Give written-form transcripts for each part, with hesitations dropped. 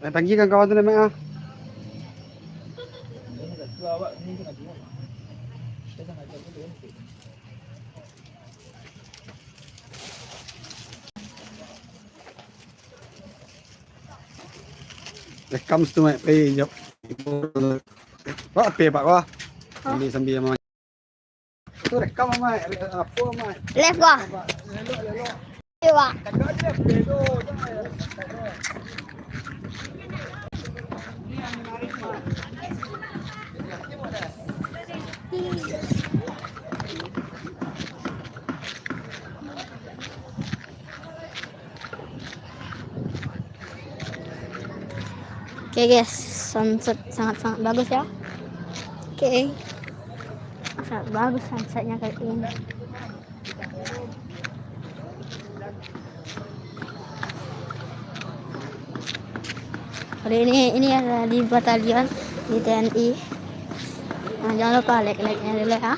Tanggikan kawan tu nak mai ah. It comes to my pay job. Pak pay pak wah. Sambil mai. Tu rekam mai, apa mai? Left wah. Wah. Oke guys, sunset sangat-sangat bagus ya. Oke. Sangat bagus sunsetnya kali ini. Hari ini ada di batalion di TNI. Nah, jangan lupa like-nya dulu ya.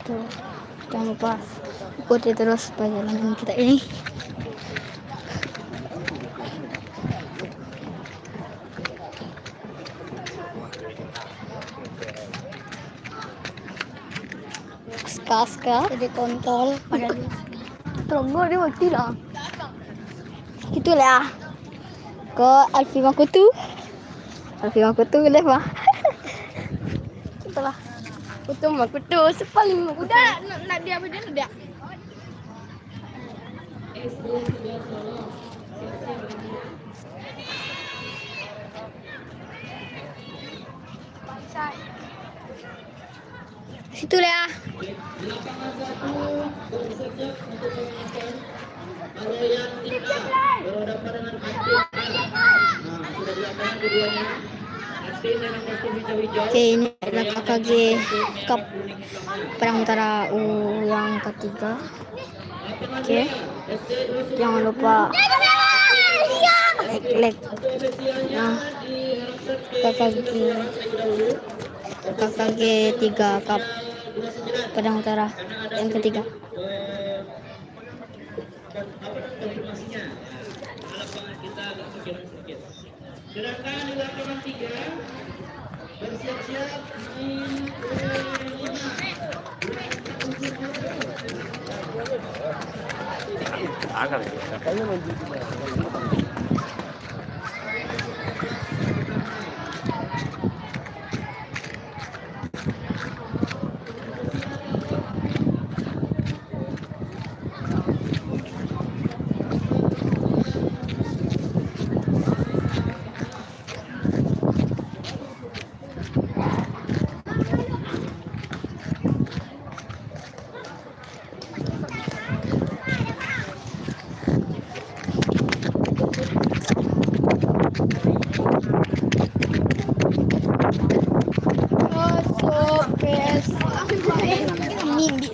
Tuh, jangan lupa ikuti terus perjalanan kita ini. Ska jadi kontol pada teronggo dia mati lah. Itulah ke Alfi Makutu boleh mah. Itulah Kutu Makutu sepaling Makutu. Udah nak dia apa dia? Situ lah. Oke, ini adalah KKG Cup Perang Utara yang ketiga. Oke, jangan lupa like. Nah, KKG 3 Cup Padang Utara yang ketiga. Sedangkan di lapangan 3 bersiap-siap main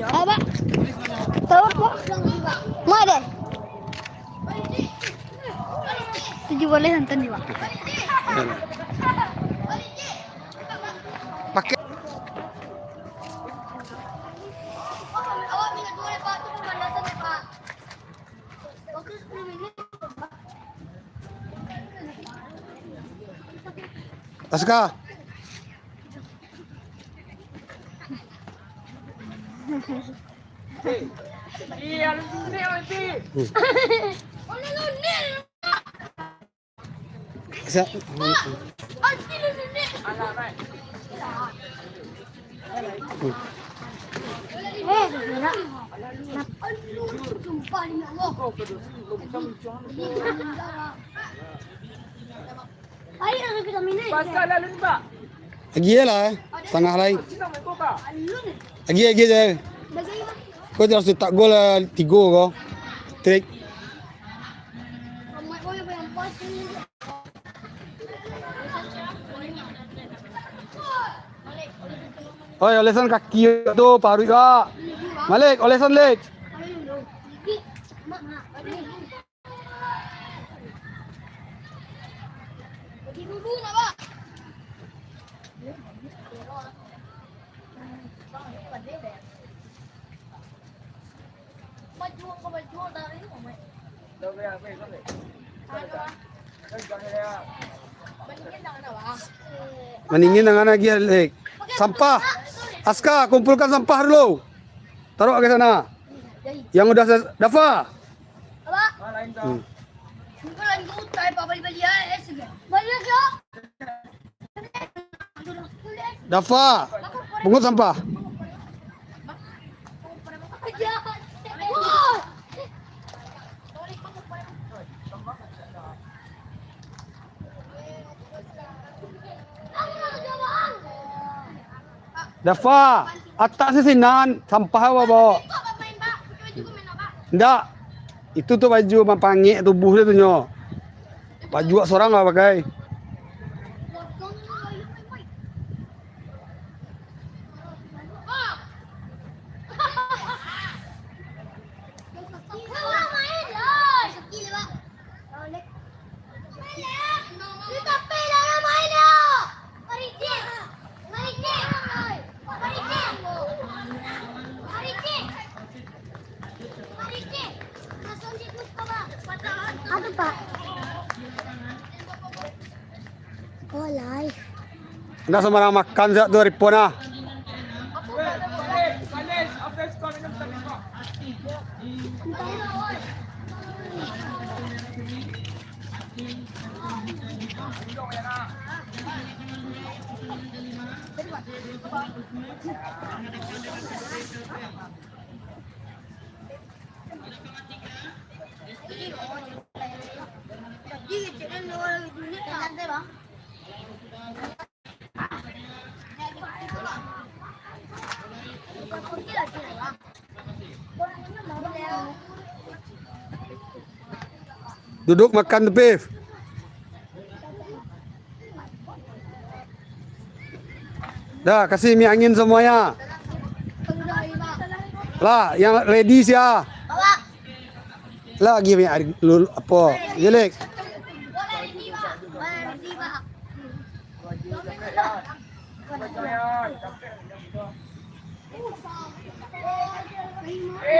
Apa? Tahu apa? Mau deh. 7 boleh nonton juga. Pakai Awak minat boleh Pak, itu pemanasan ya Pak. Oke 10 menit. Aska. Iya, lu sini nanti. Pasal lalu ni Pak. Lagi lah, setengah lagi. Lagi je. Kau harus tak gol 3 kau. Trik. Oi, olesan kaki tu paru juga. Malik, olesan leg. Maningin ang anak lek. Sampah. Aska, kumpulkan sampah dulu. Taruh ke sana. Yang udah Dafa. Aba, hindi ko lang doon tayo papalibali ya. Sige. Balik yo. Dafa. Pungut sampah. Wow! Dafa. Atas sinan sampah apa bawa? Ndak. Itu tuh baju mampangik tubuh dia tuh nyo. Baju seorang nggak pakai. Apa Pak? Oh live. Ndak sembarang makan zat tuh ripona. Duduk makan Pif. Dah kasih mie angin semuanya. Lah yang ready sia. Lagi mie lul apa? Jelek.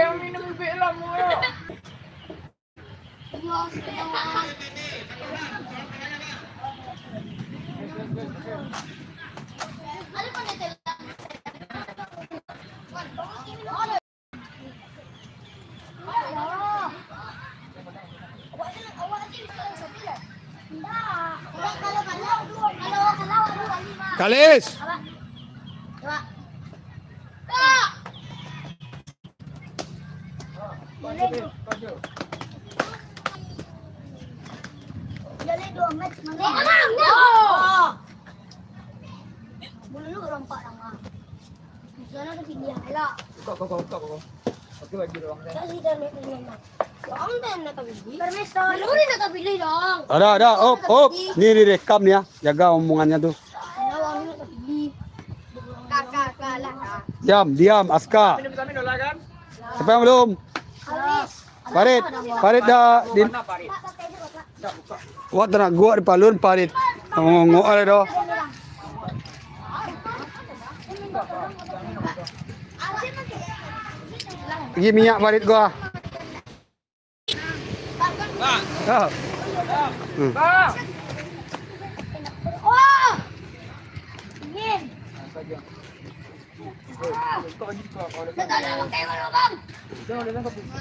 Ang minum bilang mo. Kalis. Ada. Op. Ini direkam nih ya. Jaga omongannya tuh. Diam, Aska. Minum wala kan? Siapa yang belum? Parit dah. Wah, tenang gua di palun parit. Ngomong ada doh. Pergi minyak parit gua. Ah. Ba!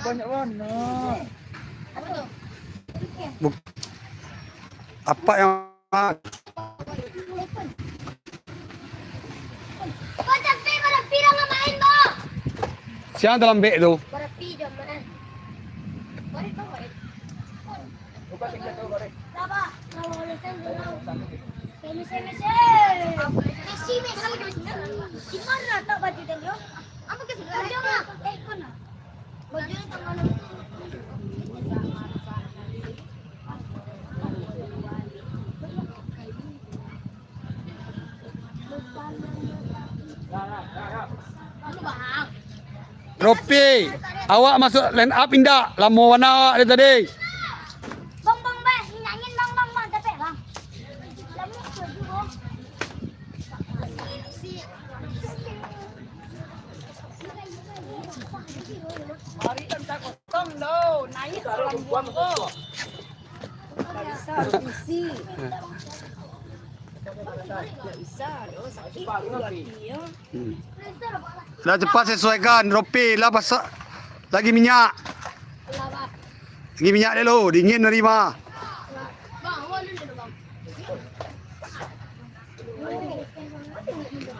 Banyak warna. Apa yang siang dalam beg tu? Ropi, awak masuk line up indak? Lama warna awak dari tadi. Bang, nyanyiin bang, tapi bang. Lama juga. Mari kan takut. buang lo, naik orang buang lo. Bisa, isi. Nggak bisa, oh sakit ya. Dah cepat sesuaikan Ropi lah pasal lagi minyak. Lagi minyak dulu, dingin nerima.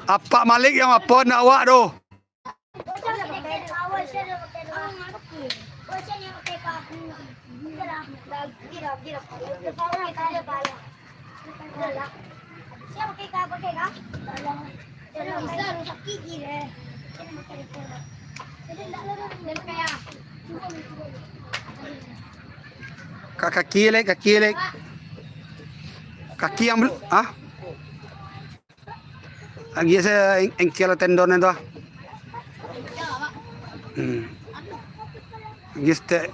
Apa Malik yang apa nak awak tu? Kaki lek. Kaki yang ah? Lagi saya engkel tendon itu. Giste.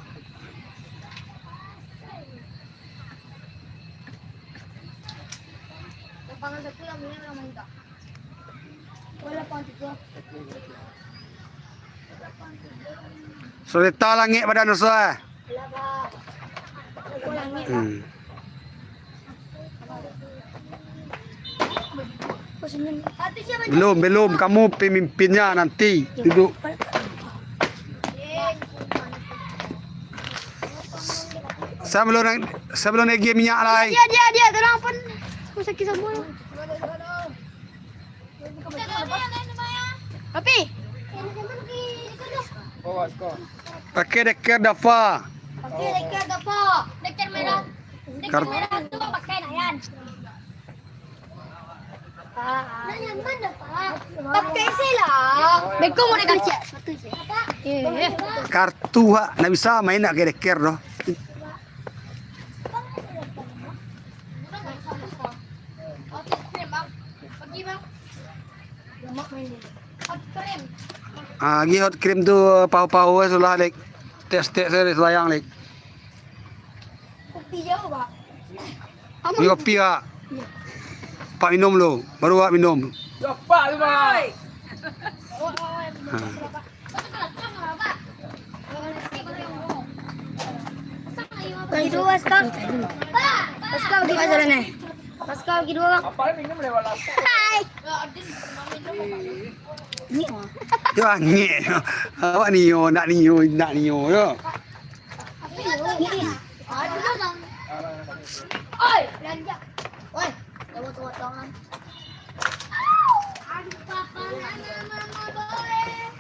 Sulit langit badan usah. Belum. Kamu pemimpinnya nanti. Duduk. Sebelum lagi minyak lagi. Dia terang pun sakit semua. Tapi Pakai deker dafa. dekat apa? Dekat merah. Dekat merah tu pakai nayan. Nayan mana pak? Pakai sila. Beko mau dekat cek. Kartu hak nak bisa main nak pakai deker doh. Pergi bang. Lemak main ni. Keren. Lagi hot cream tu pau-pau sulah lek. Tek-tek saya selayang lek. Kopi jauh pak. Ni kopi ah. Pak minum lu, baru awak minum. Cepat tu bang. Bagi dua Pascal. Pascal bagi dua jalan ni. Pascal bagi dua bang. Apa ni minum lewat lah. Hai. Ni Tu angin. Awak niyo nak niyo yo. Oi, belanja. Oi, dah potong-potongan. Aduh, papa, mama boleh.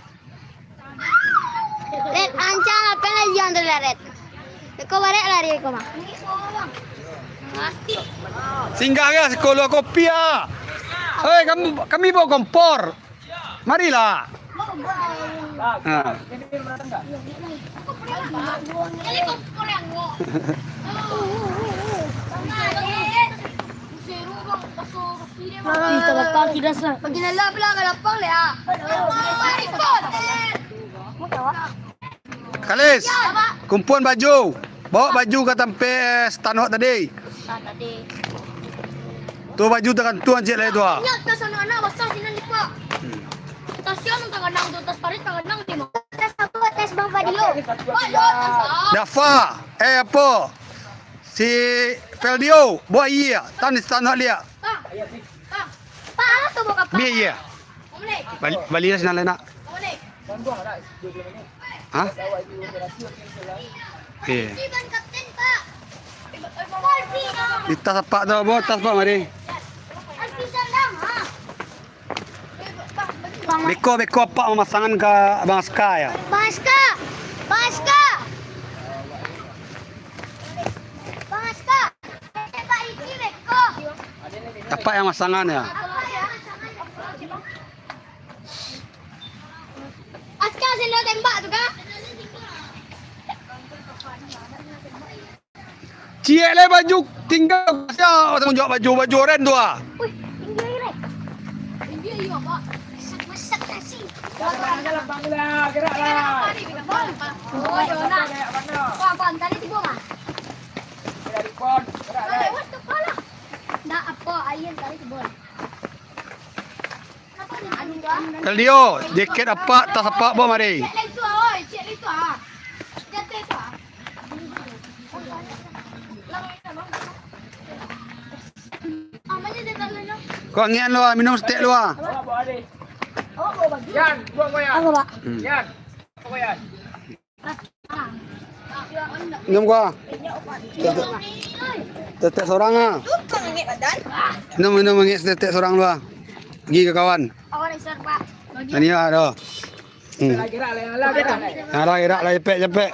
Red, ancang apa lagi yang tu Red? Kau balik lari kau mah. Singgah ya sekolah kopi ah. Hei, kami bawa kompor. Marilah. Ha. Ini kompor yang ngok. Kita lapang tidak sah. Pagi nala pula kalau lapang le ah. Kalis. Kumpulan baju. Bawa baju ke tempat stanok tadi. Tadi. Tu baju tekan tu ancik lah tu ah. Ingat tas anak-anak basah sini ni pak. Tasnya nang tangan tu tas parit tangan nang timo. Tas satu tes Bang Fadilo. Dafa. Apa? Si Feldio. Bawa iya. Tan stanok dia. Pak, ala tu buka pak. Biar iya. Balik lah senang nak. Ha? Okay. Ban kapten pak. Polisi. Di tas apa tu? Bawa tas pak mari. Alfisan dah ha. Beko apa pemasangan ke Abang Aska ya? Baska. Pak Iki beko. Apa yang masangan ya? Aska sino tembak tu kah? Ciek lah baju tinggal siapa tanggung jawab baju oren tu ah. Wih, tinggi rek. Tinggi iya, Pak. Masak nasi. Gerak lapang lah, gerak lah. Oh, Dona. Wah, pantai ni tiba mah. Dari pon, gerak lah. Lewat tu pala. Nak apa ayam tadi tiba. Apa ni? Aduh, Feldio, jaket apa, tas apa bawa mari. cek lagi tu ah, oi. Cek lagi tu ah. Jatuh Kau ngian lu minum steak lu ah. Yan, buang ko yan. Ako ba? Yan. Ako yan. Minum gua. Tetek seorang ah. Minum ngis tetek seorang lu ah. Pergi ke kawan. Ako nag-serve pa. Ini ada. Lagi-lagi lah. Lagi lah cepet.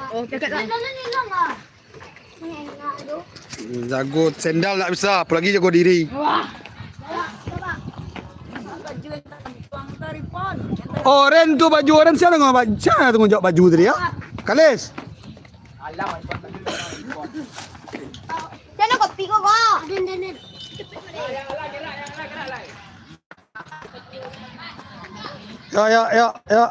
Jago sendal tak bisa, apalagi jago diri. Oren tu baju oren siapa ngomong baju? Siapa tu ngomong baju tadi ya? Kalis. Yan ako, piko ko. Din. Ya.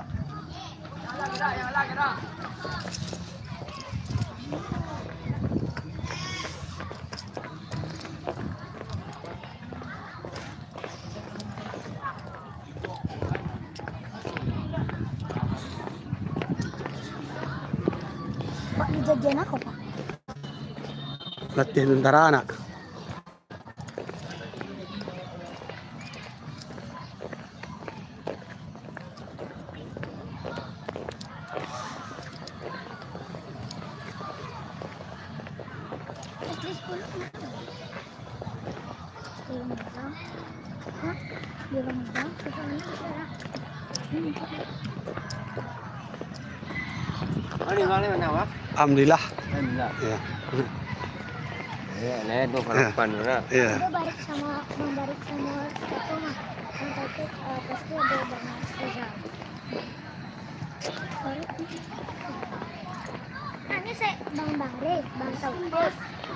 Pak, dijadian ako pa. Latihan tentara anak. Alhamdulillah. Ya. Nah, itu harapan mana? Iya. Barik sama itu mah. Yang tadi pasti ada banyak spesial. Ini saya Bang Barik, Bang Taufik.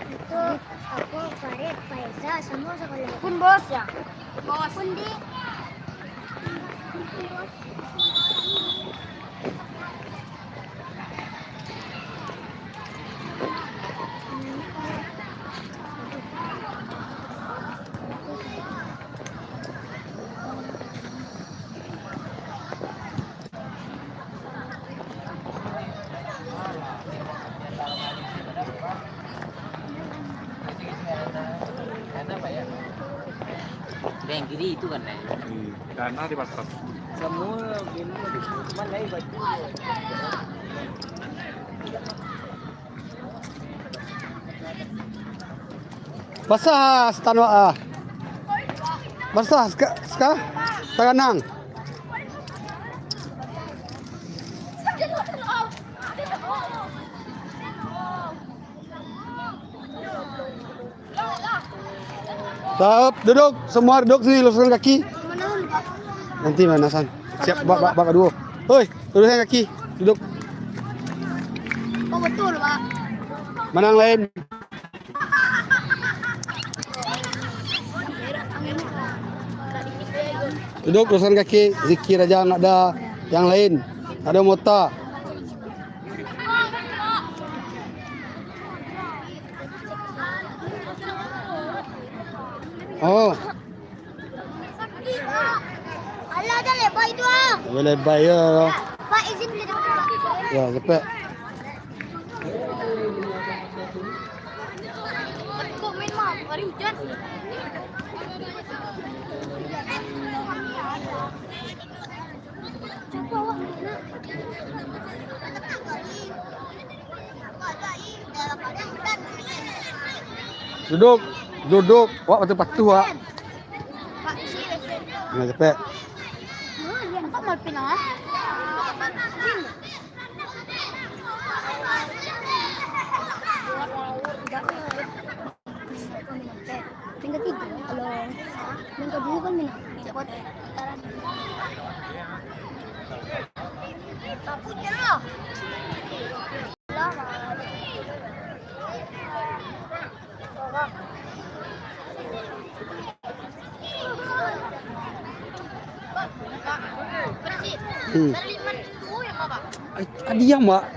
Itu aku Farid, Faiza, semua sekolah. Pun bos ya? Bos. Pun di. Yang kiri itu kan? Dana di pasar. Semua gini, cuma lagi baju. Basah tanwa ah. Basah ska tanganang. Stop, duduk. Semua duduk sini, luruskan kaki. Nanti manasan. Siap, bak dua. Hoi, luruskan kaki. Duduk. Oh betul, Pak. Mana yang lain? Duduk, luruskan kaki. Zikir aja, nggak ada yang lain. Ada mota. Oh, Allah ada lebay itu ah. boleh bayar. Pak izin beli dulu. Ya, cepet. Komen mah, hari hujan. Coba wah. Duduk. Wak betul patuh wak. Pak sih. Nah, cepet. Yan pa mal pinang. Minggu tiga, kalau minggu dua kan minum. Cepat. Takut ya. Diam, Mak.